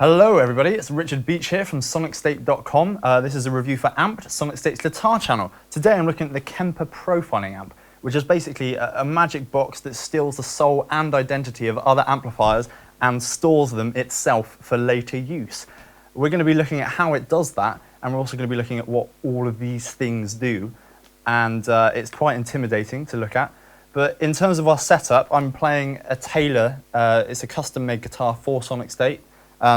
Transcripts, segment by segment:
Hello everybody, it's Richard Beech here from SonicState.com. This is a review for Amped, Sonic State's guitar channel. Today I'm looking at the Kemper Profiling Amp, which is basically a magic box that steals the soul and identity of other amplifiers and stores them itself for later use. We're going to be looking at how it does that, and we're also going to be looking at what all of these things do. And it's quite intimidating to look at. But in terms of our setup, I'm playing a Taylor. It's a custom-made guitar for Sonic State.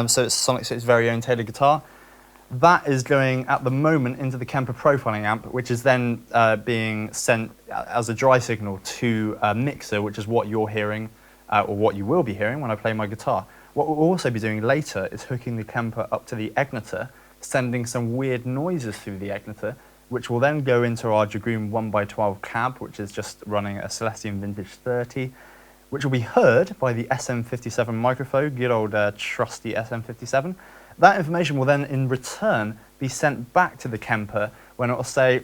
So it's Sonic State's very own Taylor guitar. That is going at the moment into the Kemper Profiling Amp, which is then being sent as a dry signal to a mixer, which is what you're hearing, or what you will be hearing when I play my guitar. What we'll also be doing later is hooking the Kemper up to the Egnator, sending some weird noises through the Egnator, which will then go into our Dragoon 1x12 cab, which is just running a Celestion Vintage 30, which will be heard by the SM57 microphone, good old trusty SM57. That information will then, in return, be sent back to the Kemper when it will say,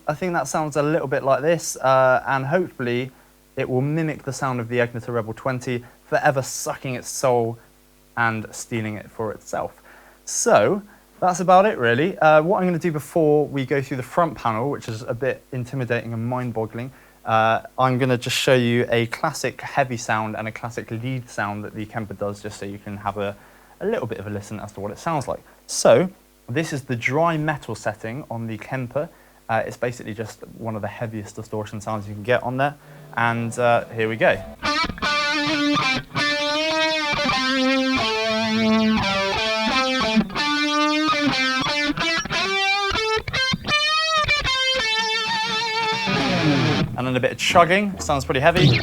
I think that sounds a little bit like this, and hopefully it will mimic the sound of the Egnator Rebel 20, forever sucking its soul and stealing it for itself. So, that's about it really. What I'm going to do before we go through the front panel, which is a bit intimidating and mind-boggling, I'm going to just show you a classic heavy sound and a classic lead sound that the Kemper does, just so you can have a little bit of a listen as to what it sounds like. So, this is the dry metal setting on the Kemper. It's basically just one of the heaviest distortion sounds you can get on there. And here we go. And then a bit of chugging, sounds pretty heavy.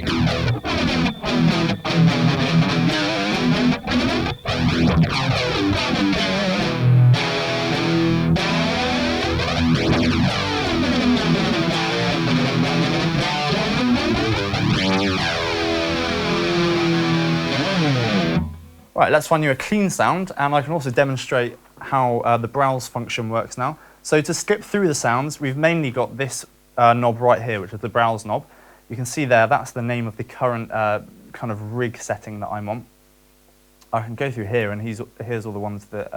Right, let's find you a clean sound, and I can also demonstrate how the browse function works now. So to skip through the sounds, we've mainly got this knob right here, which is the browse knob. You can see there, that's the name of the current kind of rig setting that I'm on. I can go through here, and here's all the ones that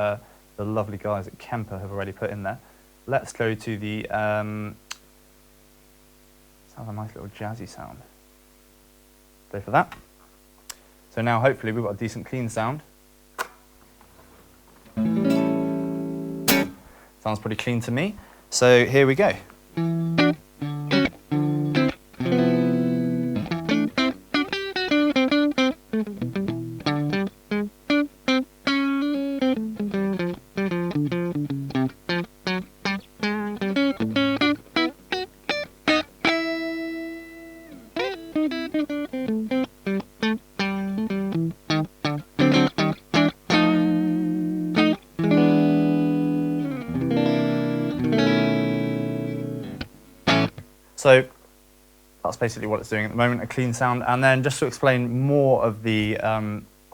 the lovely guys at Kemper have already put in there. Let's go to the, sounds a nice little jazzy sound. Go for that. So now hopefully we've got a decent clean sound. Sounds pretty clean to me. So here we go. So that's basically what it's doing at the moment, a clean sound. And then just to explain more of the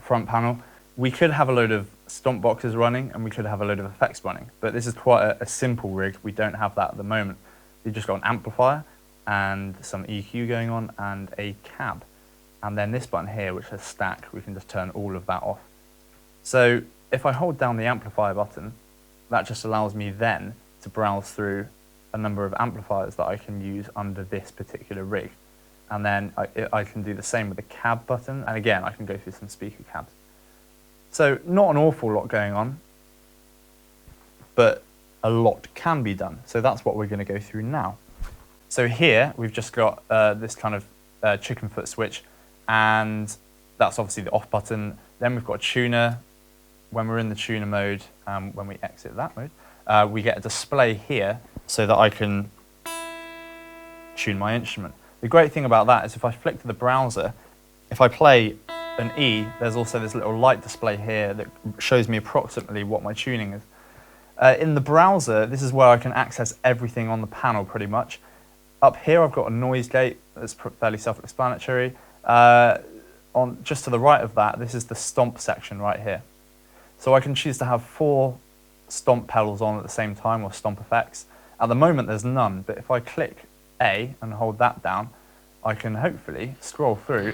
front panel, we could have a load of stomp boxes running and we could have a load of effects running, but this is quite a simple rig. We don't have that at the moment. We've just got an amplifier and some EQ going on and a cab. And then this button here, which says stack, we can just turn all of that off. So if I hold down the amplifier button, that just allows me then to browse through a number of amplifiers that I can use under this particular rig. And then I can do the same with the cab button, and again I can go through some speaker cabs. So not an awful lot going on, but a lot can be done. So that's what we're going to go through now. So here we've just got this kind of chicken foot switch, and that's obviously the off button. Then we've got a tuner. When we're in the tuner mode, when we exit that mode, we get a display here so that I can tune my instrument. The great thing about that is if I flick to the browser, if I play an E, there's also this little light display here that shows me approximately what my tuning is. In the browser, this is where I can access everything on the panel pretty much. Up here I've got a noise gate that's fairly self-explanatory. Just to the right of that, this is the stomp section right here. So I can choose to have 4 stomp pedals on at the same time, or stomp effects. At the moment there's none, but if I click A and hold that down, I can hopefully scroll through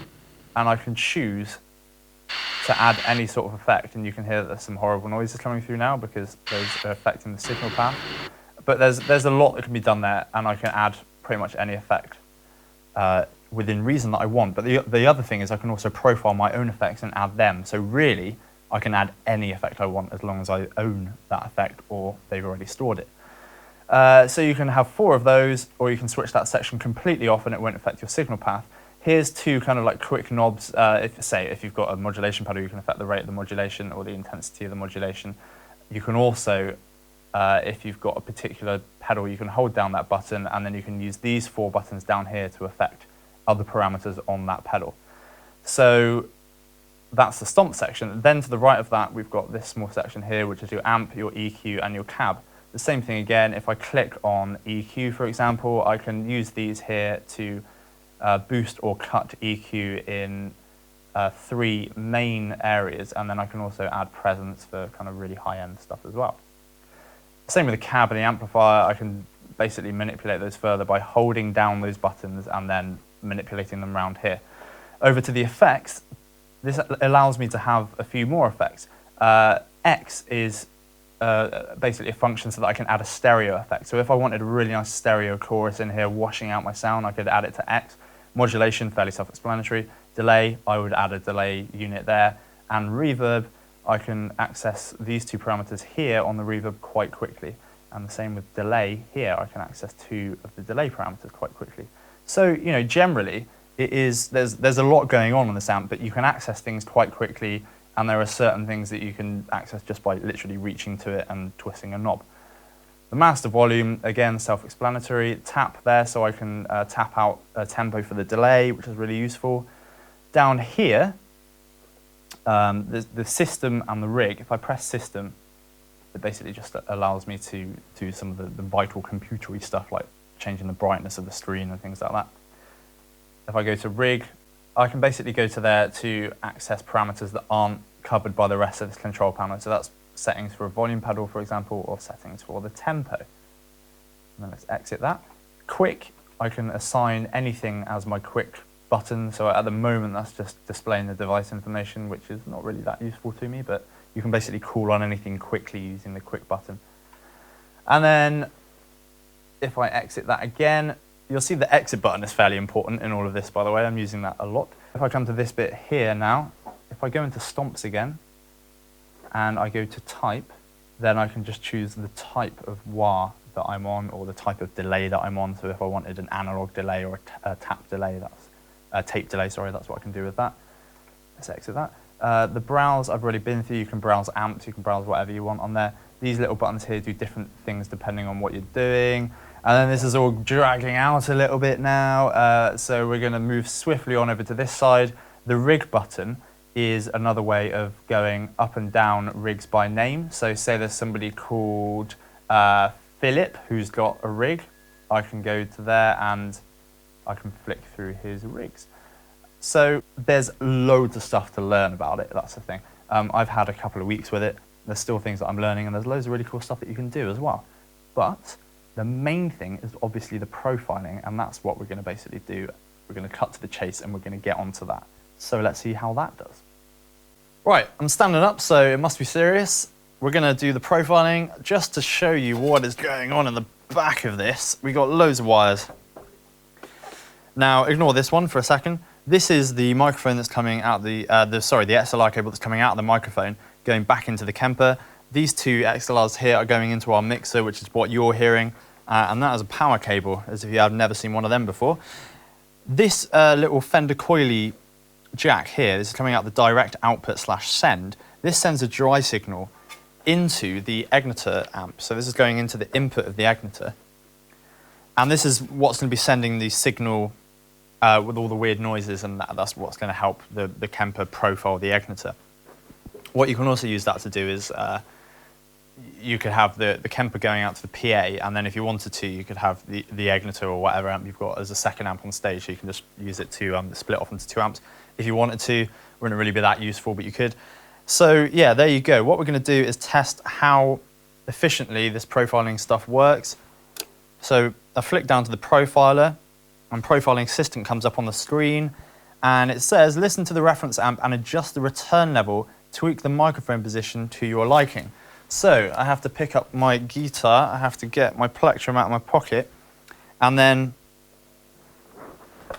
and I can choose to add any sort of effect, and you can hear that there's some horrible noises coming through now because those are affecting the signal path. But there's a lot that can be done there, and I can add pretty much any effect within reason that I want. But the other thing is I can also profile my own effects and add them. So really, I can add any effect I want as long as I own that effect or they've already stored it. So you can have 4 of those, or you can switch that section completely off and it won't affect your signal path. Here's 2 kind of like quick knobs. If you've got a modulation pedal, you can affect the rate of the modulation or the intensity of the modulation. You can also, if you've got a particular pedal, you can hold down that button and then you can use these 4 buttons down here to affect other parameters on that pedal. So that's the stomp section. Then to the right of that, we've got this small section here, which is your amp, your EQ, and your cab. The same thing again, if I click on EQ, for example, I can use these here to boost or cut EQ in 3 main areas, and then I can also add presence for kind of really high-end stuff as well. Same with the cab and the amplifier. I can basically manipulate those further by holding down those buttons and then manipulating them around here. Over to the effects, this allows me to have a few more effects. X is basically a function so that I can add a stereo effect. So if I wanted a really nice stereo chorus in here washing out my sound, I could add it to X. Modulation, fairly self-explanatory. Delay, I would add a delay unit there. And reverb, I can access these 2 parameters here on the reverb quite quickly. And the same with delay here, I can access 2 of the delay parameters quite quickly. So, you know, generally, there's a lot going on this amp, but you can access things quite quickly, and there are certain things that you can access just by literally reaching to it and twisting a knob. The master volume, again, self-explanatory. Tap there, so I can tap out a tempo for the delay, which is really useful. Down here, the system and the rig. If I press system, it basically just allows me to do some of the vital computery stuff, like changing the brightness of the screen and things like that. If I go to rig, I can basically go to there to access parameters that aren't covered by the rest of this control panel. So that's settings for a volume pedal, for example, or settings for the tempo. And then let's exit that. Quick, I can assign anything as my quick button. So at the moment, that's just displaying the device information, which is not really that useful to me, but you can basically call on anything quickly using the quick button. And then if I exit that again, you'll see the exit button is fairly important in all of this, by the way. I'm using that a lot. If I come to this bit here now, if I go into stomps again, and I go to type, then I can just choose the type of wah that I'm on, or the type of delay that I'm on. So if I wanted an analog delay or a tap delay, that's a tape delay, sorry, that's what I can do with that. Let's exit that. The browse I've already been through. You can browse amps, you can browse whatever you want on there. These little buttons here do different things depending on what you're doing. And then this is all dragging out a little bit now. So we're gonna move swiftly on over to this side. The rig button is another way of going up and down rigs by name. So say there's somebody called Philip who's got a rig. I can go to there and I can flick through his rigs. So there's loads of stuff to learn about it, that's the thing. I've had a couple of weeks with it. There's still things that I'm learning, and there's loads of really cool stuff that you can do as well. But the main thing is obviously the profiling, and that's what we're gonna basically do. We're gonna cut to the chase and we're gonna get onto that. So let's see how that does. Right, I'm standing up, so it must be serious. We're gonna do the profiling just to show you what is going on in the back of this. We got loads of wires. Now, ignore this one for a second. This is the microphone that's coming out the XLR cable that's coming out of the microphone, going back into the Kemper. These 2 XLRs here are going into our mixer, which is what you're hearing, and that is a power cable, as if you have never seen one of them before. This little Fender coily jack here, this is coming out the direct output / send. This sends a dry signal into the Egnator amp. So this is going into the input of the Egnator. And this is what's going to be sending the signal with all the weird noises, and that's what's going to help the Kemper profile the Egnator. What you can also use that to do is you could have the Kemper going out to the PA, and then if you wanted to, you could have the Egnator or whatever amp you've got as a second amp on stage, so you can just use it to split off into 2 amps. If you wanted to, wouldn't really be that useful, but you could. So yeah, there you go. What we're going to do is test how efficiently this profiling stuff works. So I flick down to the profiler, and Profiling Assistant comes up on the screen, and it says, listen to the reference amp and adjust the return level, tweak the microphone position to your liking. So I have to pick up my guitar, I have to get my plectrum out of my pocket, and then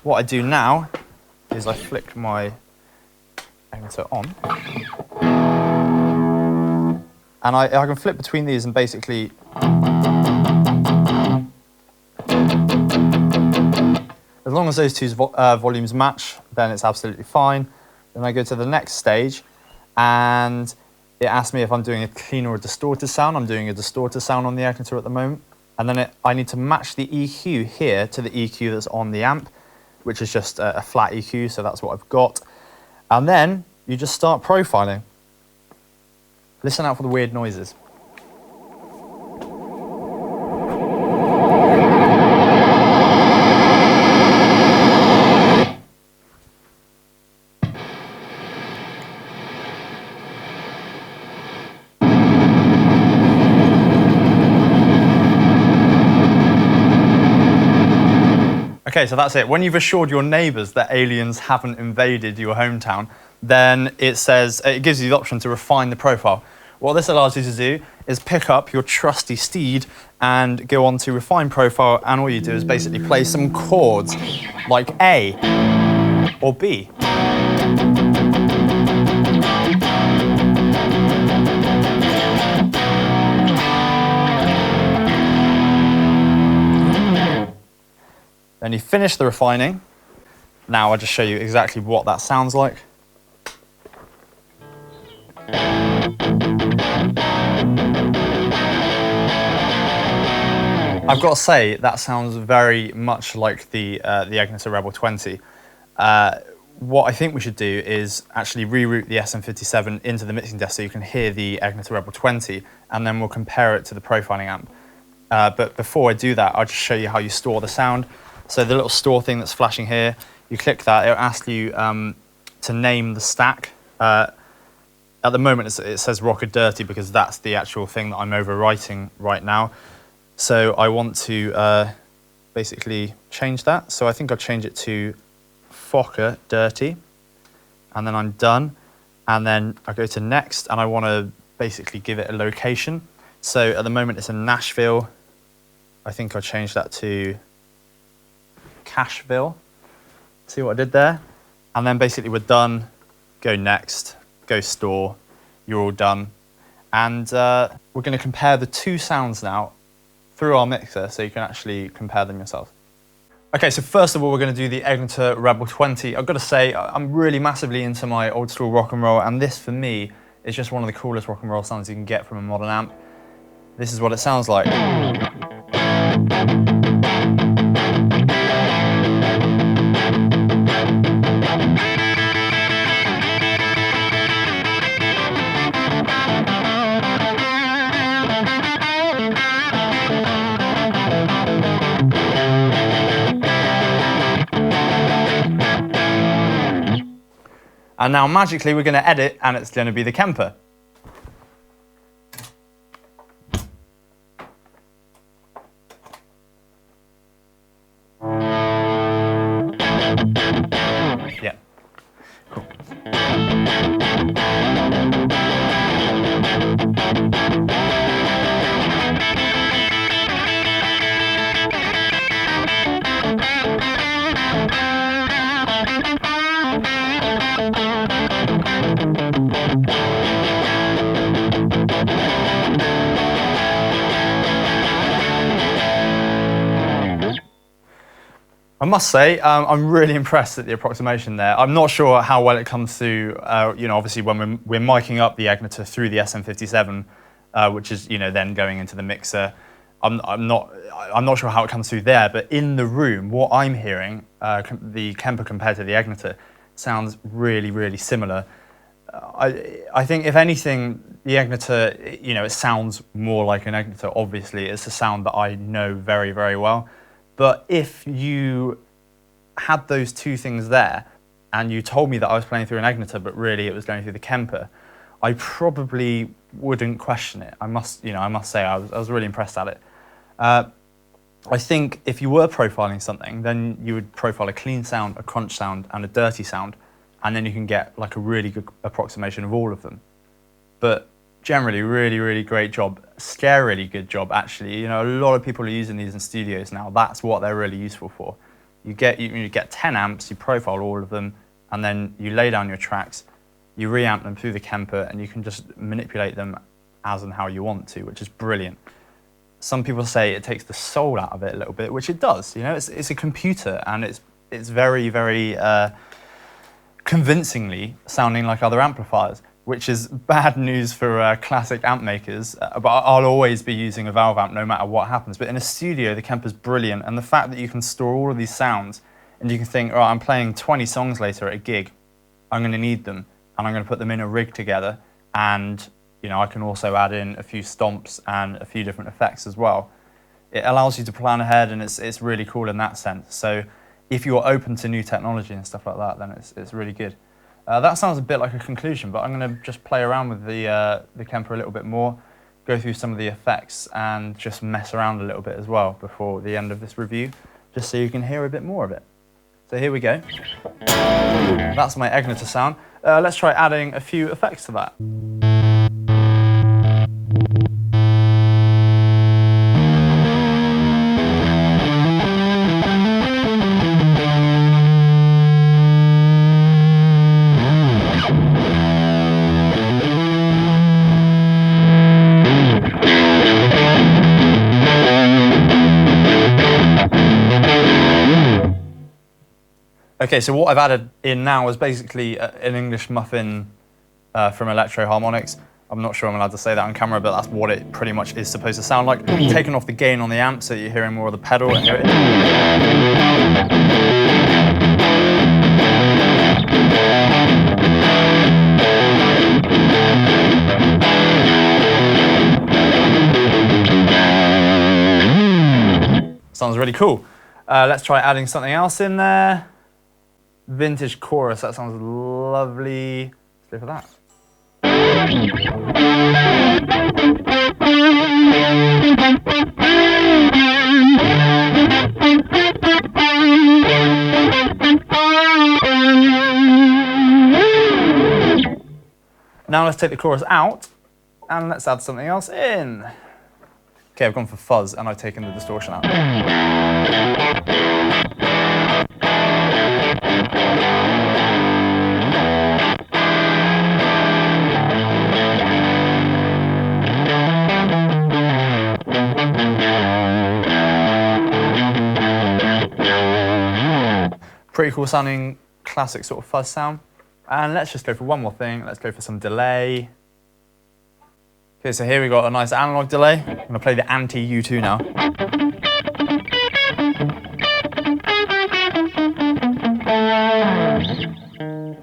what I do now is I flick my egnator on, and I can flip between these and basically as long as those two volumes match, then it's absolutely fine. Then I go to the next stage, and it asks me if I'm doing a clean or a distorted sound. I'm doing a distorted sound on the egnator at the moment. And then I need to match the EQ here to the EQ that's on the amp, which is just a flat EQ, so that's what I've got. And then you just start profiling. Listen out for the weird noises. Okay, so that's it. When you've assured your neighbours that aliens haven't invaded your hometown, then it says, it gives you the option to refine the profile. What this allows you to do is pick up your trusty steed and go on to refine profile, and all you do is basically play some chords like A or B. Then you finish the refining. Now I'll just show you exactly what that sounds like. I've got to say, that sounds very much like the Egnater Rebel 20. What I think we should do is actually reroute the SM57 into the mixing desk so you can hear the Egnater Rebel 20, and then we'll compare it to the profiling amp. But before I do that, I'll just show you how you store the sound. So the little store thing that's flashing here, you click that, it'll ask you to name the stack. At the moment it says Rocker Dirty because that's the actual thing that I'm overwriting right now. So I want to basically change that. So I think I'll change it to Fokker Dirty, and then I'm done. And then I go to next, and I want to basically give it a location. So at the moment it's in Nashville. I think I'll change that to Cashville. See what I did there? And then basically we're done. Go next, go store, you're all done. And we're going to compare the two sounds now through our mixer so you can actually compare them yourself. Okay, so first of all, we're going to do the Egnater Rebel 20. I've got to say, I'm really massively into my old school rock and roll, and this for me is just one of the coolest rock and roll sounds you can get from a modern amp. This is what it sounds like. And now magically we're going to edit, and it's going to be the Kemper. Yeah. Cool. I must say, I'm really impressed at the approximation there. I'm not sure how well it comes through, you know, obviously when we're miking up the Egnater through the SM57, which is, you know, then going into the mixer. I'm not sure how it comes through there, but in the room, what I'm hearing, the Kemper compared to the Egnater, sounds really, really similar. I think, if anything, the Egnater, you know, it sounds more like an Egnater. Obviously, it's a sound that I know very, very well. But if you had those two things there, and you told me that I was playing through an Egnater, but really it was going through the Kemper, I probably wouldn't question it. I must say I was really impressed at it. I think if you were profiling something, then you would profile a clean sound, a crunch sound, and a dirty sound, and then you can get like a really good approximation of all of them. But generally, really, really great job. Scarily good job, actually. You know, a lot of people are using these in studios now. That's what they're really useful for. You get 10 amps, you profile all of them, and then you lay down your tracks, you reamp them through the Kemper, and you can just manipulate them as and how you want to, which is brilliant. Some people say it takes the soul out of it a little bit, which it does. You know, it's a computer, and it's very, very convincingly sounding like other amplifiers, which is bad news for classic amp makers, but I'll always be using a valve amp no matter what happens. But in a studio, the Kemper's brilliant, and the fact that you can store all of these sounds, and you can think, all right, I'm playing 20 songs later at a gig, I'm going to need them, and I'm going to put them in a rig together, and you know, I can also add in a few stomps and a few different effects as well. It allows you to plan ahead, and it's really cool in that sense. So if you're open to new technology and stuff like that, then it's really good. That sounds a bit like a conclusion, but I'm going to just play around with the Kemper a little bit more, go through some of the effects, and just mess around a little bit as well before the end of this review, just so you can hear a bit more of it. So here we go. That's my Egnator sound. Let's try adding a few effects to that. Okay, so what I've added in now is basically an English muffin from Electro Harmonics. I'm not sure I'm allowed to say that on camera, but that's what it pretty much is supposed to sound like. Taken off the gain on the amp, so you're hearing more of the pedal. And here it is. Sounds really cool. Let's try adding something else in there. Vintage chorus, that sounds lovely. Let's go for that. Now let's take the chorus out and let's add something else in. Okay, I've gone for fuzz and I've taken the distortion out. Pretty cool sounding classic sort of fuzz sound. And let's just go for one more thing. Let's go for some delay. Okay, so here we got a nice analog delay. I'm going to play the anti-U2 now.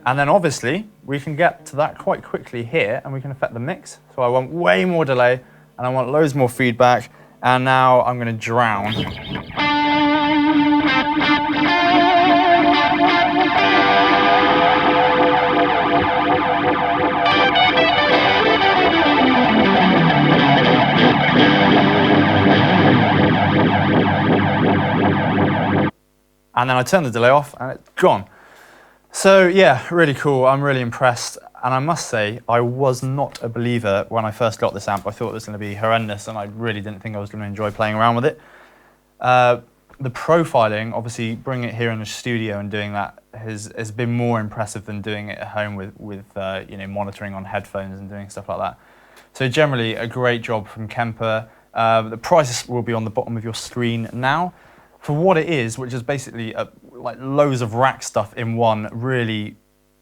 And then obviously we can get to that quite quickly here, and we can affect the mix. So I want way more delay, and I want loads more feedback. And now I'm going to drown. And then I turn the delay off and it's gone. So yeah, really cool. I'm really impressed. And I must say, I was not a believer when I first got this amp. I thought it was going to be horrendous, and I really didn't think I was going to enjoy playing around with it. The profiling, obviously bringing it here in the studio and doing that has been more impressive than doing it at home with you know, monitoring on headphones and doing stuff like that. So generally a great job from Kemper. The prices will be on the bottom of your screen now. For what it is, which is basically like loads of rack stuff in one, really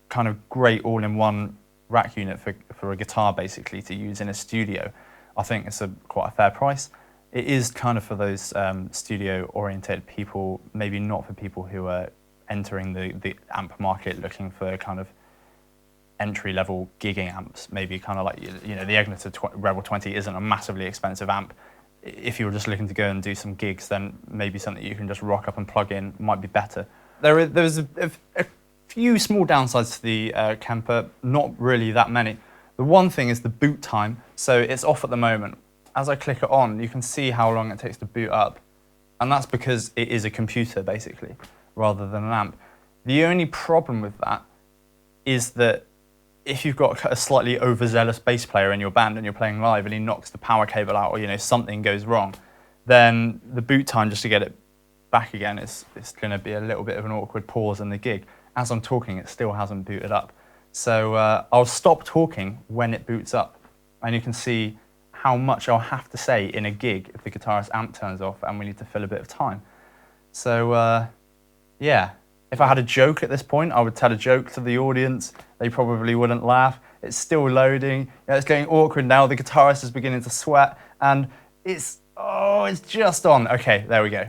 kind of great all-in-one rack unit for a guitar basically to use in a studio, I think it's quite a fair price. It is kind of for those studio-oriented people, maybe not for people who are entering the amp market looking for kind of entry-level gigging amps. Maybe kind of like, you know, the Egnator Rebel 20 isn't a massively expensive amp. If you were just looking to go and do some gigs, then maybe something you can just rock up and plug in might be better. There's a few small downsides to the Kemper, not really that many. The one thing is the boot time. So it's off at the moment. As I click it on, you can see how long it takes to boot up. And that's because it is a computer, basically, rather than an amp. The only problem with that is that if you've got a slightly overzealous bass player in your band and you're playing live and he knocks the power cable out, or something goes wrong, then the boot time just to get it back again is going to be a little bit of an awkward pause in the gig. As I'm talking, it still hasn't booted up. So I'll stop talking when it boots up, and you can see how much I'll have to say in a gig if the guitarist amp turns off and we need to fill a bit of time. So yeah, if I had a joke at this point, I would tell a joke to the audience. They probably wouldn't laugh. It's still loading. It's getting awkward now. The guitarist is beginning to sweat, and it's just on. Okay, there we go.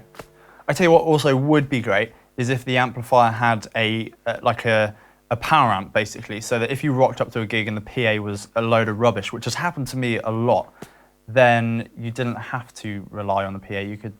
I tell you what also would be great is if the amplifier had a power amp, basically, so that if you rocked up to a gig and the PA was a load of rubbish, which has happened to me a lot, then you didn't have to rely on the PA. You could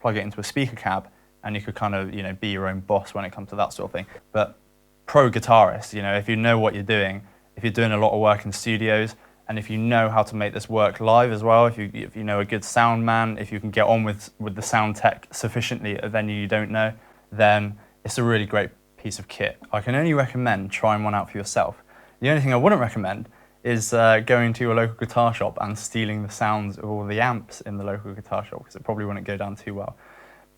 plug it into a speaker cab and you could kind of, be your own boss when it comes to that sort of thing. But pro guitarist, if you know what you're doing, if you're doing a lot of work in studios, and if you know how to make this work live as well, if you know a good sound man, if you can get on with the sound tech sufficiently at a venue you don't know, then it's a really great piece of kit. I can only recommend trying one out for yourself. The only thing I wouldn't recommend is going to your local guitar shop and stealing the sounds of all the amps in the local guitar shop, because it probably wouldn't go down too well.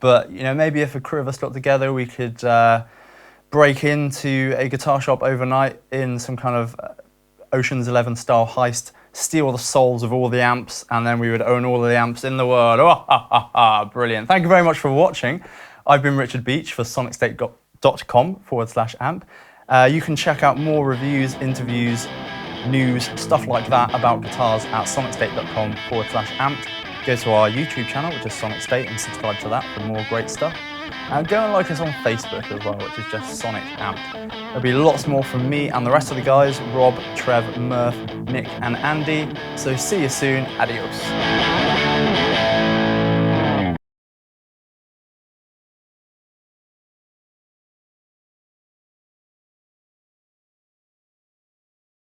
But maybe if a crew of us got together, we could break into a guitar shop overnight in some kind of Ocean's 11 style heist, steal the souls of all the amps, and then we would own all of the amps in the world. Oh, brilliant. Thank you very much for watching. I've been Richard Beech for sonicstate.com/amp. You can check out more reviews, interviews, news, stuff like that about guitars at sonicstate.com/amp. Go to our YouTube channel, which is Sonic State, and subscribe to that for more great stuff. And go and like us on Facebook as well, which is just Sonic Amp. There'll be lots more from me and the rest of the guys, Rob, Trev, Murph, Nick and Andy. So see you soon. Adios.